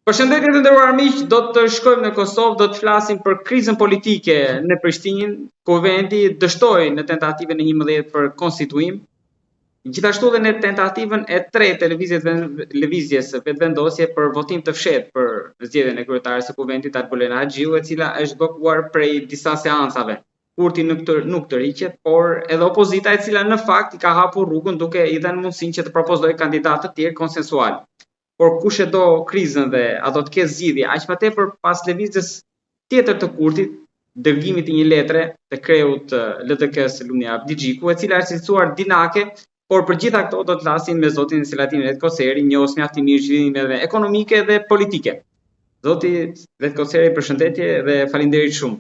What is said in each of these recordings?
Përshëndetje të nderuar miq, do të shkojmë në Kosovë, do të flasim për krizën politike në Prishtinë, kuvenditi dështoi në tentativën e 11 për konstituim, gjithashtu edhe në tentativën e tretë të lëvizjes vetëvendosje për votim të fshehtë për zgjedhjen e kryetares së kuvendit Albulena Haxhiu, e cila është bllokuar prej disa seancave. Kurti nuk të riqet, por edhe opozita e cila në fakt i ka hapur rrugën duke i dhënë mundësinë që të propozojë kandidatë të tjerë konsensual. Por kush e do krizën dhe a do të ketë zgjidhje, aq më tepër pas lëvizjes tjetër të Kurtit, dërgimit të një letre të kreut LDK-s Lumia Abdigjiku, e cila është cilësuar dinake, por për gjitha këto do të flasim me zotin Selatin Vetkoseri, njohës mjaft i mirë zhvillimeve ekonomike dhe politike. Zoti Vetkoseri, përshëndetje dhe faleminderit shumë.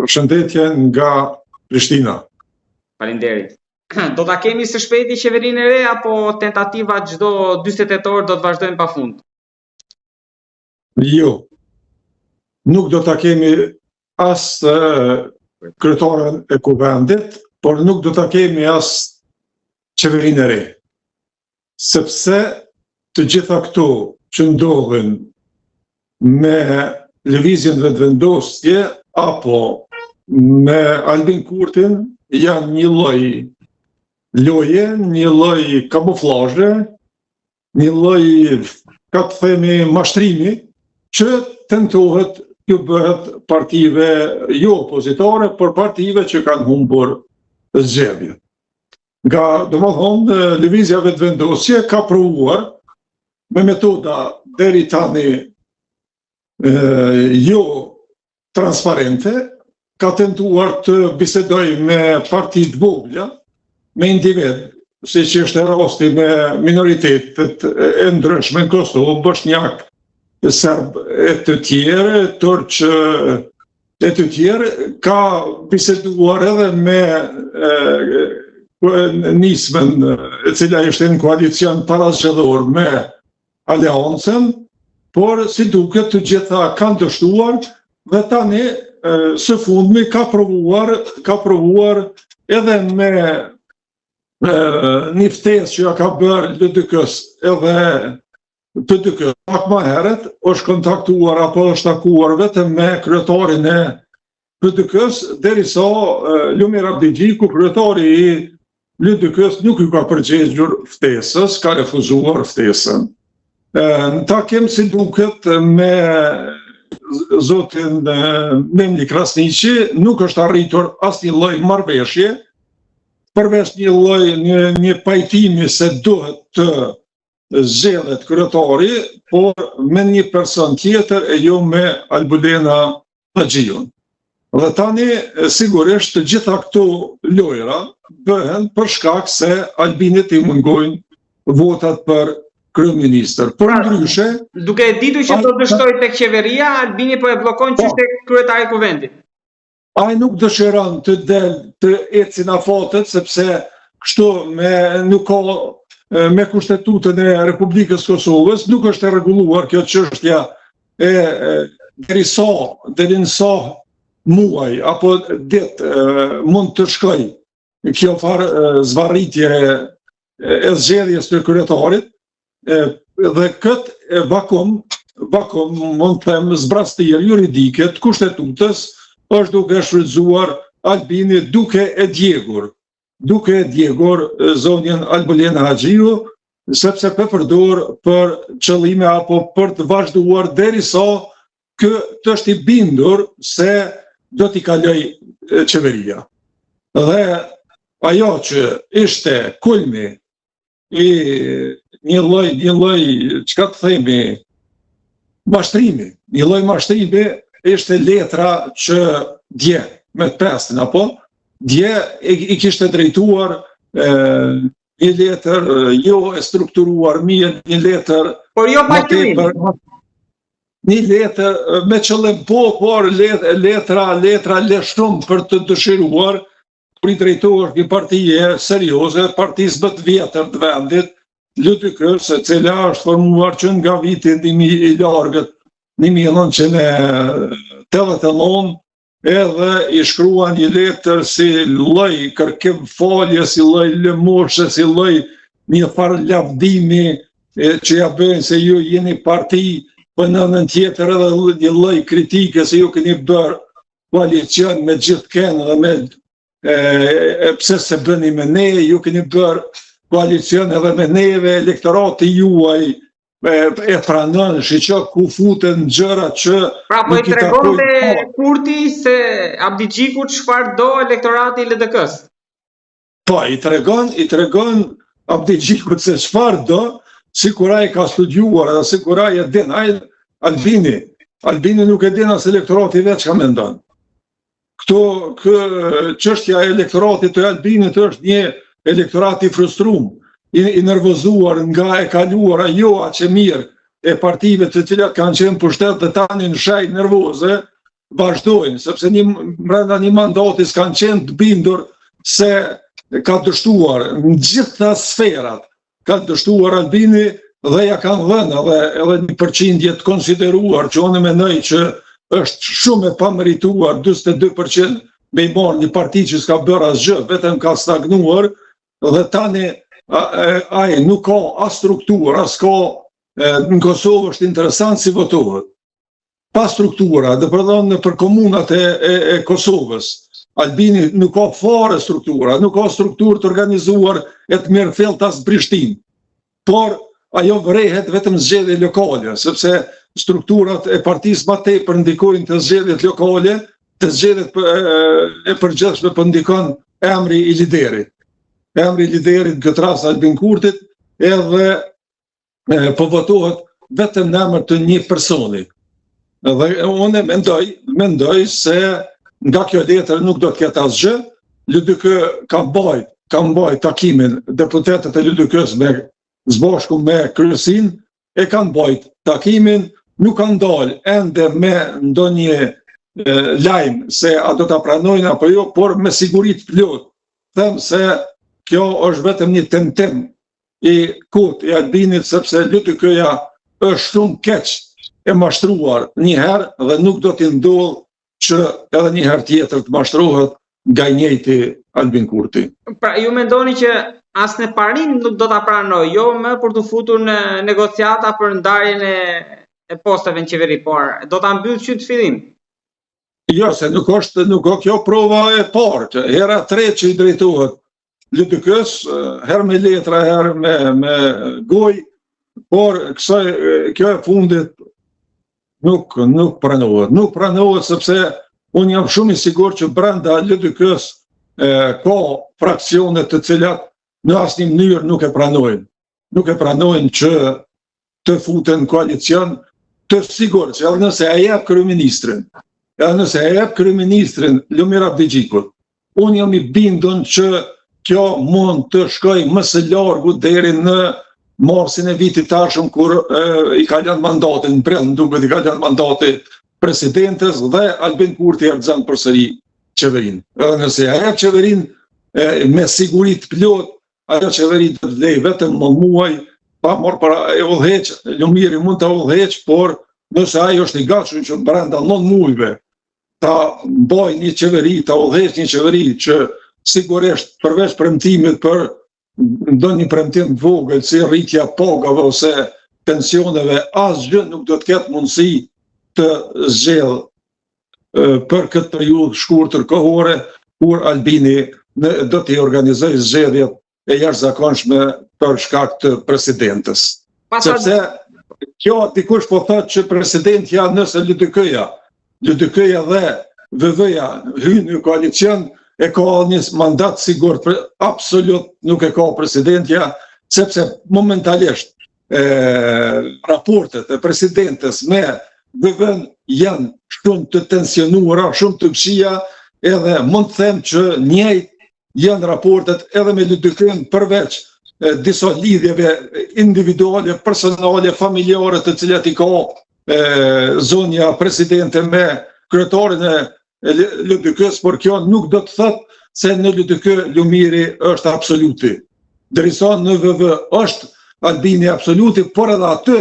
Përshëndetje nga Prishtina. Faleminderit. Do ta kemi së shpejti qeverinë e re apo tentativa çdo 48 orë do të vazhdojnë pafund? Jo. Nuk do ta kemi as kryetaren e kuvendit, por nuk do ta kemi as qeverinë e re. Sepse të gjitha këto që ndodhin me lëvizjen vetëvendosje apo me Albin Kurtin janë një lloj loje, një lloj kamuflazhe, një lloj, ka të themi, mashtrimi, që tentohet t'ju bëhet partive jo opozitare, por partive që kanë humbur zgjedhjet. Nga, domethënë, lëvizja vetëvendosje ka provuar me metoda deri tani jo transparente, ka tentuar të bisedoj me partit vogla, me individ, si që është rasti me minoritetet e ndryshme në Kosovë, bosnjak, serb e të tjerë, turq e të tjerë, ka biseduar edhe me nismen, e cila ishte në koalicion parazgjedhor me Aleancën, por si duket të gjitha kanë dështuar dhe tani së fundmi ka provuar edhe me një ftesë që ja ka bërë LDK-s edhe PDK-s. Pak më herët është kontaktuar apo është takuar vetëm me kryetarin e PDK-s, derisa Lumia Abdigjiku, kryetari i LDK-s, nuk i ka përgjigjur ftesës, ka refuzuar ftesën. Në takim si duket me zotin Memli Krasniqi, nuk është arritur asnjë lloj marrëveshje, përveç një pajtimi se duhet të zgjedhet kryetari, por me një person tjetër e jo me Albulena Haxhiun. Dhe tani, sigurisht, të gjitha këto lojra bëhen për shkak se Albinit i mungojnë votat për kryeministër. Por ndryshe, duke e ditur që do dështoj tek qeveria, Albini po e bllokon çështën e kryetarit të kuvendit. Ai nuk dëshiron të del të ecin afatet, sepse kështu nuk ka me kushtetutën e Republikës Kosovës, nuk është e rregulluar kjo çështja deri në sa muaj apo ditë mund të shkojë kjo farë zvarritje e zgjedhjes të kryetarit, dhe këtë vakum mund të them zbrastir juridike të kushtetutës është duke shfrytzuar Albini duke e djegur zonjën Albulena Haxhiu, sepse përdor për qëllime apo për të vazhduar derisa të është i bindur se do t'i kaloj qeveria. Dhe ajo që ishte kulmi i një lloj, çka të themi, mashtrimi, një lloj mashtrimi ishte letra që dje, me 5, apo? Dje i kishte drejtuar një letër jo e strukturuar mirë, një letër... Por jo pajtimi. Një letër me qëllim por letra leshtum për të dëshiruar, kur i drejtuar një partije serioze, partisë më të vjetër të vendit, LDK-s, e cila është formuar që nga vitin i largët 1989, edhe i shkruan një letër si lloj kërkim falje, si lloj lëmoshe, si lloj një farë lavdimi që ja bëjnë se ju jeni parti po në anën tjetër edhe një lloj kritike se ju keni bërë koalicion me gjithë kënë dhe me pse se bëni me ne, ju keni bërë koalicion edhe me neve, elektorati juaj e pranon, shiqo ku futen gjëra që Pra po i tregonte Kurti se Abdi Xhiku çfarë do elektorati i LDK-s. Po, i tregon Abdi Xhikut se çfarë do, sikur ai ka studiuar edhe sikur ai e din, ai Albini nuk e din as elektorati vetë çka mendon. Çështja e elektoratit të Albinit është një elektorat i frustruar, i nervozuar nga e kaluara jo aq e mirë e partive të cilat kanë qenë pushtet dhe tani në shaj nervoze vazhdojnë, sepse brenda një mandati s'kanë qenë të bindur se ka dështuar në gjitha sferat, ka dështuar Albini dhe ja kanë dhënë edhe një përqindje të konsideruar që unë mendoj që është shumë e pamerituar, 42% me i marrë një parti që s'ka bërë asgjë, vetëm ka stagnuar dhe tani ai nuk ka as strukturë, as ka në Kosovë është interesant si votohet. Pa struktura, dhe përdojnë për komunat e Kosovës, Albini nuk ka fare struktura, nuk ka strukturë të organizuar e të mirë thellë as Prishtinë. Por ajo vërehet vetëm zgjedhje lokale, sepse strukturat e partisë më tepër ndikojnë të zgjedhjet lokale, të zgjedhjet e përgjithshme po ndikon emri i liderit. Emri i liderit në këtë rast Albin Kurtit, edhe po votohet vetëm në emër të një personi. Dhe unë mendoj se nga kjo letër nuk do të ketë asgjë. LDK ka mbajt takimin deputetët e LDK-s zbashku me kryesin, e kanë mbajt takimin, nuk kanë dalë ende me ndonjë lajm se a do ta pranojnë apo jo, por me siguri të plot them se kjo është vetëm një tentim i i Albinit, sepse LDK-ja është shumë keq e mashtruar një herë dhe nuk do t'i ndodhë që edhe një herë tjetër të mashtrohet nga i njëjti Albin Kurti. Pra ju mendoni që as në parim nuk do ta pranoj, jo më për të futur në negociata për ndarjen e posteve në qeveri, por do ta mbyll që të fillim. Jo, se nuk ka kjo prova e parë, që hera 3 që i drejtohet LDK-s, herë me letra, herë me gojë, por kjo e fundit nuk pranohet. Nuk pranohet sepse unë jam shumë i sigurt që brenda LDK-s ka fraksione të cilat në asnjë mënyrë nuk e pranojnë. Nuk e pranojnë që të futen koalicion, të sigurt që edhe nëse e jep kryeministrin Lumir Abdi Xhikut, unë jam i bindur që kjo mund të shkojë më së largu deri në marsin e vitit tashëm kur i ka lënë mandatin, në prill duket i ka lënë mandati presidentes dhe Albin Kurti erdhën përsëri qeverinë. Edhe nëse e jep qeverinë me siguri të plot, ajo qeveri do të lejë vetëm më muaj pa marrë para e udhëheq, Lumiri mund ta udhëheq, por nëse ai është i gatshëm që brenda 9 muajve ta mbajë një qeveri, ta udhëheq një qeveri që sigurisht përveç premtimit për ndonjë premtim vogël si rritja pagave ose pensioneve, asgjë nuk do të ketë mundësi të zgjedhë për këtë periudhë shkurtër kohore kur Albini do t'i organizojë zgjedhjet e jashtëzakonshme për shkak të presidentes. Sepse kjo dikush po thotë që presidentja nëse LDK-ja dhe VV-ja hyjnë në koalicion, e ka një mandat sigurt, absolut nuk e ka presidentja, sepse momentalisht raportet e presidentes me VV-n janë shumë të tensionuara, shumë të këqija, edhe mund të them që njëjtë janë raportet edhe me LDK-n përveç disa lidhjeve individuale, personale, familjare të cilat i ka zonja presidente me kryetarin e LDK-s, por kjo nuk do të thotë se në LDK Lumiri është absoluti. Derisa në VV është Albini absoluti, por edhe aty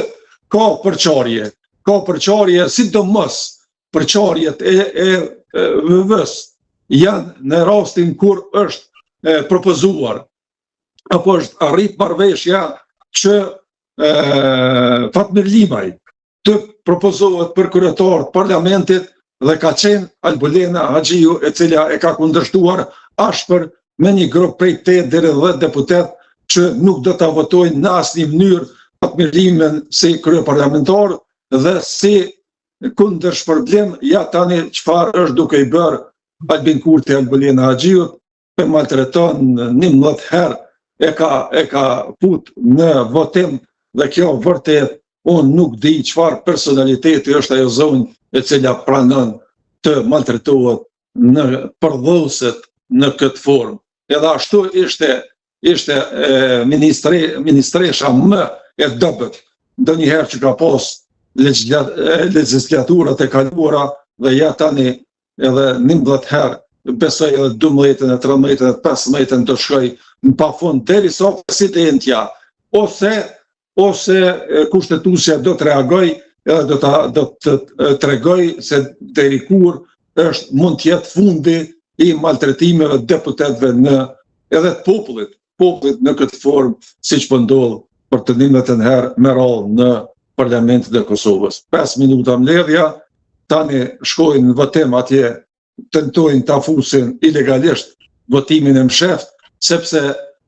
ka përçarje. Ka përçarje, sidomos përçarjet e VV-s janë në rastin kur është propozuar apo është arrit marrëveshja që Fatmir Limaj të propozohet për kryetar të parlamentit dhe ka qenë Albolena Haxhiu, e cila e ka kundërshtuar ashpër me një grup prej 8 deri 10 deputet që nuk do ta votojnë në asnjë mënyrë admirimin si kryeparlamentar dhe si kundër shpërblim. Ja tani çfarë është duke i bërë Albin Kurti Albolena Haxhiut, e maltreton 11 herë, e ka fut në votim dhe kjo vërtet unë nuk di çfarë personaliteti është ajo zonjë e cila pranon të maltretohet në përdhëset në këtë formë. Edhe ashtu ishte ministresha më e dobët ndonjëherë që ka pas legislaturat e kaluara, dhe ja tani edhe 11 herë, besoj edhe 12, 13, 15 të shkoj në pafund derisa presidentja ose kushtetuesja do të reagoj edhe do të tregoj se deri kur mund të jetë fundi i maltretimeve deputetëve edhe të popullit në këtë formë, siç po ndodh për të 11 herë me radhë në Parlamentin e Kosovës. 5 minuta mbledhja, tani shkojnë në votim atje, tentojnë ta fusin ilegalisht votimin e msheft, sepse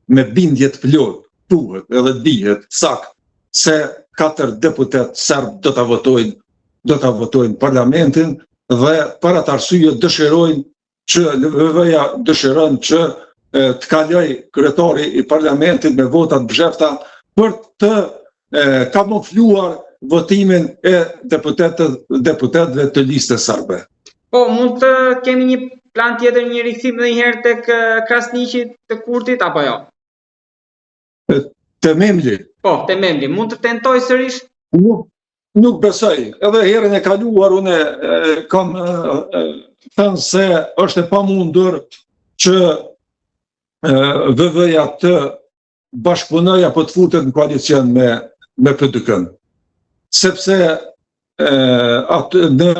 me bindje të plot thuhet edhe dihet sakt se 4 deputet serb do ta votojnë parlamentin, dhe për atë arsye dëshirojnë që LVV-ja dëshiron që të kaloj kryetari i parlamentit me votat mshefta për të kamufluar votimin e deputetëve të listës serbe. Po, mund të kemi një plan tjetër, një rikthim edhe një herë tek Krasniqi të Kurtit apo jo? Te Memli. Po, te Memli, mund të tentoj sërish? Nuk besoj. Edhe herën e kaluar unë kam thënë se është e pamundur që VV-ja të bashkëpunoj apo të futet në koalicion me PDK-n. Sepse atë në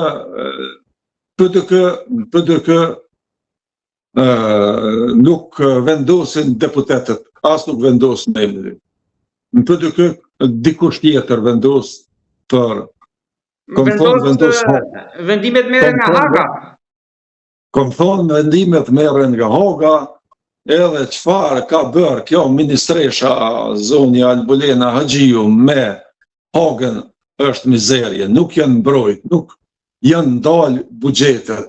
PDK nuk vendosin deputetët, as nuk vendosin emrin. Në PDK dikush tjetër vendos për vendimet merren nga Haga. Kom thonë vendimet merren nga Haga, edhe çfarë ka bërë kjo ministresha zonja Albolena Haxhiu me Hagën është mizerje, nuk janë mbrojt, nuk janë ndalë buxhetet,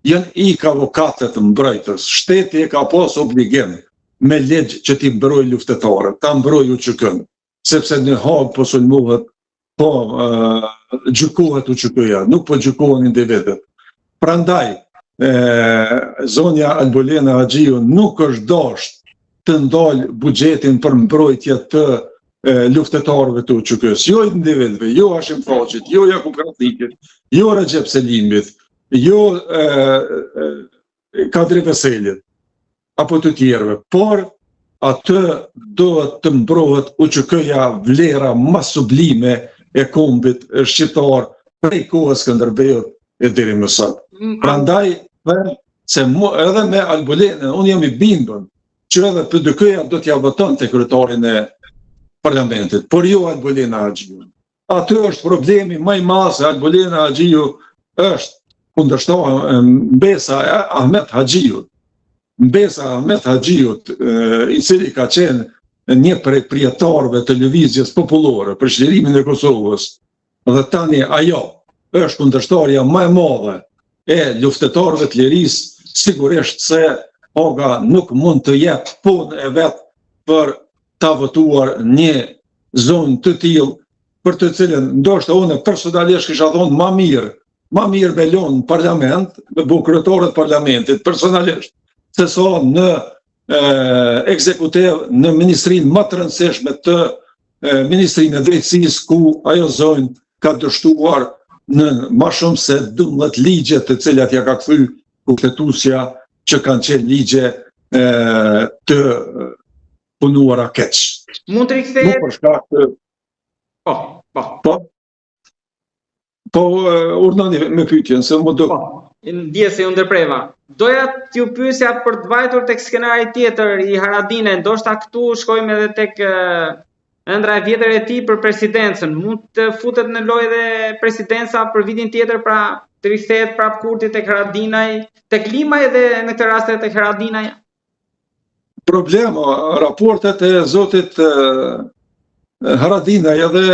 janë ik avokatët mbrojtës. Shteti e ka pas obligim me legj që ti mbroj luftëtarët, ta mbroj UÇK-n, sepse në Hagë po sulmohet, po gjykohet UÇK-ja, nuk po gjykohen individët. Prandaj zonja Albolena Haxhiu nuk është dashur të ndalë buxhetin për mbrojtje të luftëtarëve të UÇK-s, jo individëve, jo Hashim Thaçit, jo Jakub Krasniqit, jo Recep Selimit, jo Kadri Veselit, apo të tjerëve, por atë duhet të mbrohet UÇK-ja, vlera më sublime e kombit shqiptar prej kohës Skënderbeut e deri më sot. Prandaj se edhe me Albolenën unë jam i bindur që edhe PDK-ja do t'ja voton te kryetarin e parlamentit, por jo Albolena Haxhiu. Aty është problemi më i madh, se Albolena Haxhiu është kundërshtar mbesa e Ahmet Haxhiut. Mbesa Ahmet Haxhiut, i cili ka qenë një prej prijetarëve të lëvizjes popullore për çlirimin e Kosovës, dhe tani ajo është kundërshtarja më e madhe e luftëtarëve të lirisë, sigurisht se Haga nuk mund të jep punë e vet për ta votuar një zonë të tillë, për të cilën ndoshta unë personalisht kisha thonë më mirë me lënë në parlament, me kryetarët parlamentit personalisht, se sa në ekzekutiv, në ministrinë më të rëndësishme të Ministrinë e Drejtësisë, ku ajo zonë ka dështuar në më shumë se 12 ligje të cilat ja ka kthy kushtetuesja, që kanë qenë ligje të punuara keq. Mund të rikthehet? Nuk për shkak të... Po, urdhoni me pyetjen, se më do... Ndje se ju ndërpreva. Doja t'ju pyesja për të vajtur tek skenari tjetër i Haradine, ndoshta këtu shkojmë edhe ëndra e vjetër e tij për presidencën, mund të futet në lojë dhe presidenca për vitin tjetër, pra të rikthehet prap Kurti tek Haradinaj, tek Limaj dhe në këtë rast tek Haradinaj? Problema, raportet e zotit Haradinaj edhe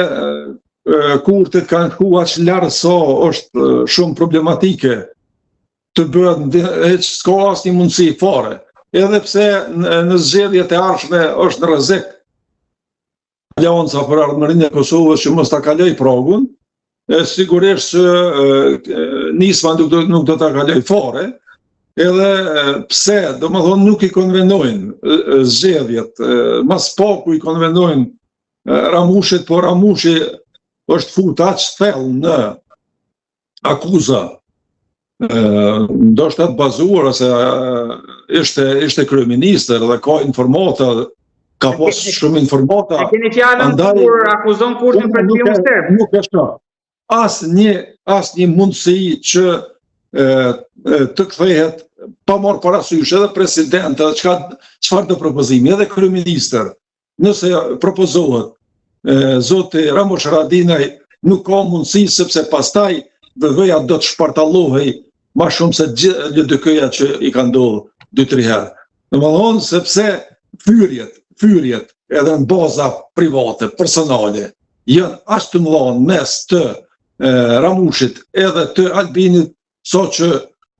Kurtit kanë shku aq larg sa është shumë problematike të bëhet hiç s'ka asnjë mundësi fare. Edhe pse në zgjedhjet e ardhshme është në rrezik Alianca për Ardhmërinë e Kosovës që mos ta kaloj pragun, sigurisht që nisma nuk do ta kaloj fare, edhe pse, domethënë nuk i konvenojnë zgjedhjet, mas paku i konvenojnë Ramushit, por Ramushi është fut aq thellë në akuza, ndoshta të bazuar se ishte kryeministër dhe ka informata, ka pas shumë informata. E keni fjalën kur akuzon Kurtin për krime serb? Nuk është. Asnjë mundësi që të kthehet pa marrë parasysh edhe president, çfarë do propozimi, edhe kryeministër. Nëse propozohet zoti Ramush Haradinaj, nuk ka mundësi sepse pastaj VV-ja do të shpartallohej ma shumë se LDK-ja që i ka ndodhur 2-3 herë. Domethënë sepse fyrjet edhe në baza private, personale, janë aq të mëdha mes të Ramushit edhe të Albinit, sa që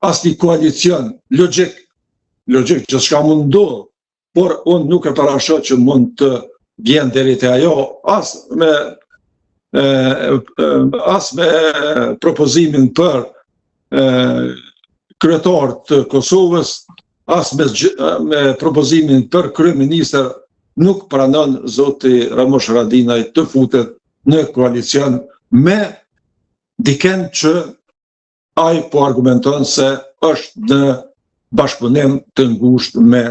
asnjë koalicion logjik që s'ka mund ndodhë, por unë nuk e parashoj që mund të vjen deri te ajo as me propozimin për kryetar të Kosovës, as me propozimin për kryeministër, nuk pranon zoti Ramush Haradinaj të futet në koalicion me dikën që ai po argumenton se është në bashkëpunim të ngushtë me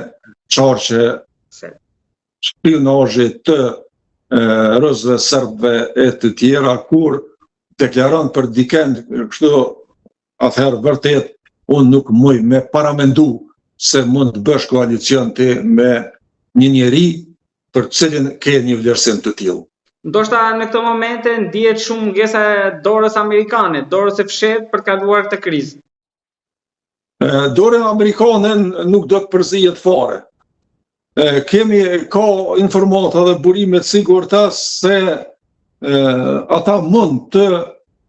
çarqe spionazhi të rëzve serbëve e të tjera, kur deklaron për dikën kështu, atëherë vërtet unë nuk muj me paramendu se mund të bësh koalicion ti me një njeri për cilin ke një vlerësim të tillë. Ndoshta në këto momente ndihet shumë mungesa e dorës amerikane, dorës e fshehtë për të kaluar këtë krizë. Dora amerikane nuk do të përzihet fare. Ka informata dhe burime të sigurta se ata mund të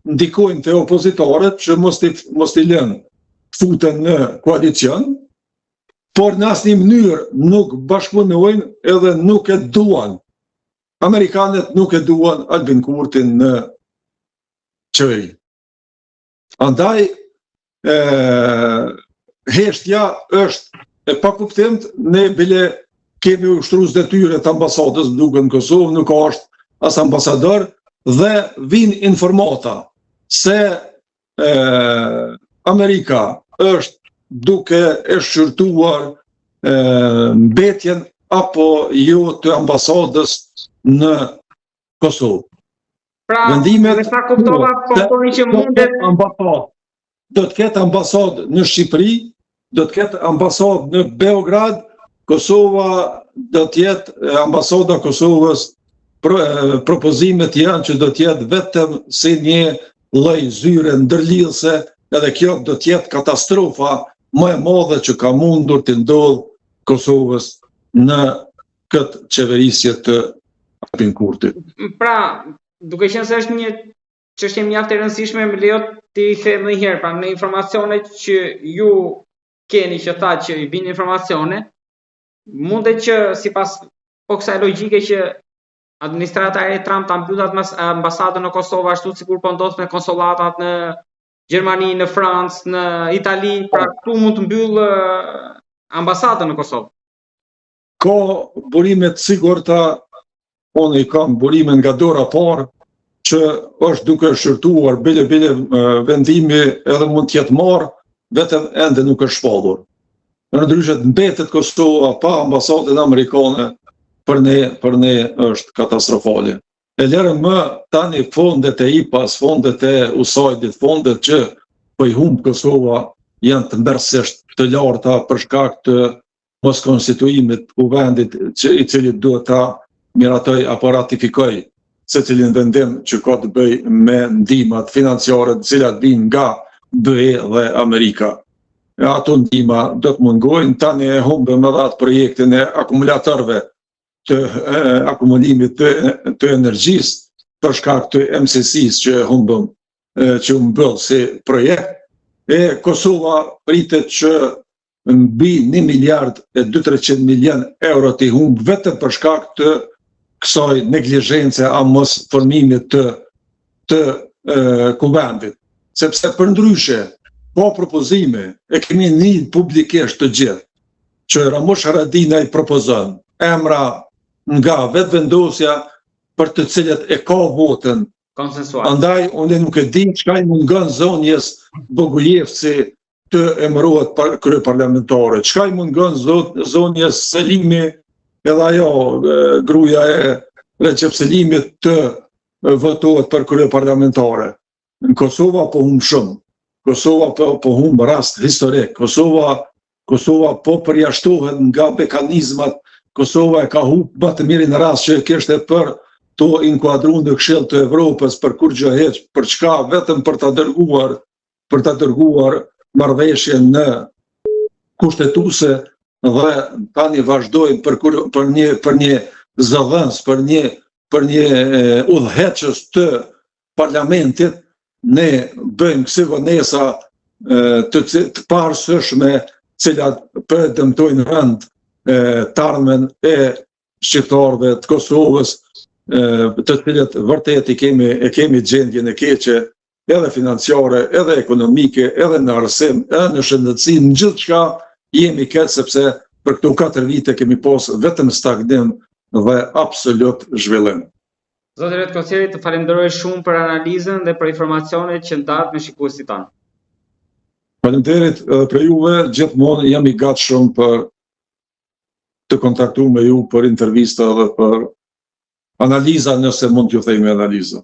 ndikojnë të opozitorët që mos t'i lënë futen në koalicion, por në asnjë mënyrë nuk bashkëpunojnë edhe nuk e duan. Amerikanët nuk e duan Albin Kurtin në qeveri. Andaj, heshtja është e pakuptimt, ne bile kemi ushtruar detyrat të ambasadës duke në Kosovë, nuk është as ambasador, dhe vijnë informata se Amerika është duke e shqyrtuar mbetjen apo jo të ambasadës në Kosovë. Pra, me sa kuptova, po që mundet do të ketë ambasadë në Shqipëri, do të ketë ambasadë në Beograd, Kosova do të jetë ambasada Kosovës, propozimet janë që do të jetë vetëm si një lloj zyre ndërlidhëse, edhe kjo do të jetë katastrofa më e madhe që ka mundur të ndodhë Kosovës në këtë qeverisje të Albin Kurtit. Pra, duke qenë se është një çështje mjaft e rëndësishme, më lejo ti them edhe një herë, pra në informacionet që ju keni që tha që i vijnë informacione, mundet që sipas kësaj logjike që administrata e Trump ta mbyllat ambasadën në Kosovë ashtu sikur po ndodh me konsolatat në Gjermani, në Francë, në Itali, pra këtu mund të mbyll ambasadën në Kosovë. Ka burime të sigurta, unë i kam burime nga dora parë, që është duke shqyrtuar bile vendimi edhe mund të jetë marrë, vetëm ende nuk është shpallur. Ndryshe mbetet Kosova pa ambasadën amerikane, për ne është katastrofale. E lërën më tani fondet e IPA-s, fondet e USAID-it, fondet që po i humb Kosova janë të mbërësisht të larta për shkak të mos konstituimit u vendit i cili duhet ta miratoj apo ratifikoj se cilin vendim që ka të bëj me ndihmat financiare të cilat vijnë nga BE dhe Amerika. Ato ndihma do të mungojnë, tani e humbëm edhe atë projektin e akumulatorëve të akumulimit të energjisë për shkak të MCC-s që humbëm, që u mbyll si projekt. E Kosova pritet që mbi 1 miliard e 200 milion euro të humb vetëm për shkak të kësaj neglizhence a mos formimit të kuvendit. Sepse për ndryshe, po propozime, e kemi një publikisht të gjithë, që Ramush Haradinaj propozon emra nga vetë vendosja për të cilët e ka votën. Andaj, unë nuk e di çka i mungon zonjes Bogujevci të emërohet kryeparlamentare, çka i mungon zonjes Selimi, edhe ajo gruaja e Recep Selimit të votohet për kryeparlamentare. Në Kosova po humb shumë. Kosova po humb rast historik. Kosova po përjashtohet nga mekanizmat. Kosova e ka humb më të mirin rast që kishte për të inkuadruar në Këshill të Evropës për kur gjë heq, për çka vetëm për ta dërguar marrëveshjen në kushtetuese dhe tani vazhdojmë për një zëdhënës, për një udhëheqës të parlamentit, ne bëjmë kësi vonesa të parësishme, cilat për dëmtojnë rënd të ardhmen e shqiptarëve të Kosovës, të cilët vërtet e kemi gjendjen e keqe, edhe financiare, edhe ekonomike, edhe në arsim, edhe në shëndetësi, në gjithë çka jemi keq, sepse për këto 4 vite kemi pas vetëm stagnim dhe absolut zhvillim. Zoti Redkosjeri, të falenderoj shumë për analizën dhe për informacionet që ndarët me shikuesit tanë. Faleminderit edhe për juve, gjithmonë jam i gatshëm për të kontaktuar me ju për intervista dhe për analiza, nëse mund t'ju themi analiza.